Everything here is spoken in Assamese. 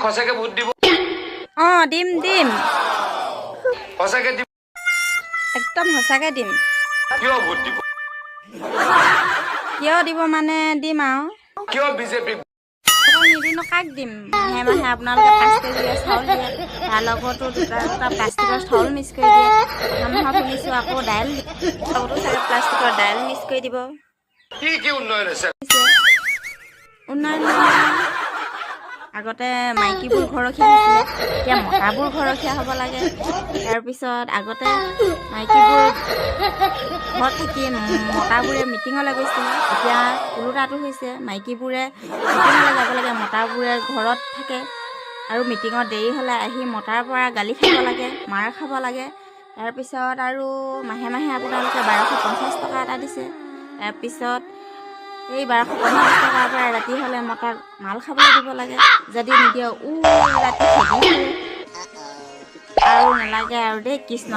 সঁচাকে ভোট দিব দিম দিম সঁচাকে দিব একদম সঁচাকে দিম কিয় ভোট দিব কিয় দিব মানে দিম আৰু কিয় বিজেপি নিদিনো কাক দিম মাহে মাহে আপোনালোকে 5 কেজি চাউল দিয়ে তাৰ লগতো দুটা প্লাষ্টিকৰ চাউল মিক্স কৰি দিয়ে মানুহক শুনিছোঁ আকৌ দাইল লগতো চাগে প্লাষ্টিকৰ দাইল মিক্স কৰি দিব কি উন্নয়ন হৈছে উন্নয়ন আগতে মাইকীবোৰ ঘৰখীয়া হৈছিলে এতিয়া মতাবোৰ ঘৰখীয়া হ'ব লাগে তাৰপিছত আগতে মাইকীবোৰ ঘৰত থাকি মতাবোৰে মিটিঙলৈ গৈছিলে এতিয়া ওলোটাটো হৈছে মাইকীবোৰে মিটিঙলৈ যাব লাগে মতাবোৰে ঘৰত থাকে আৰু মিটিঙত দেৰি হ'লে আহি মতাৰ পৰা গালি খাব লাগে মাৰ খাব লাগে তাৰপিছত আৰু মাহে মাহে আপোনালোকে 1250 টকা এটা দিছে তাৰপিছত এই 1250 টকাৰ পৰা ৰাতি হ'লে মতাক মাল খাবলৈ দিব লাগে যদি নিদিয়ে ৰাতি খেদি আৰু নালাগে আৰু দেই কৃষ্ণ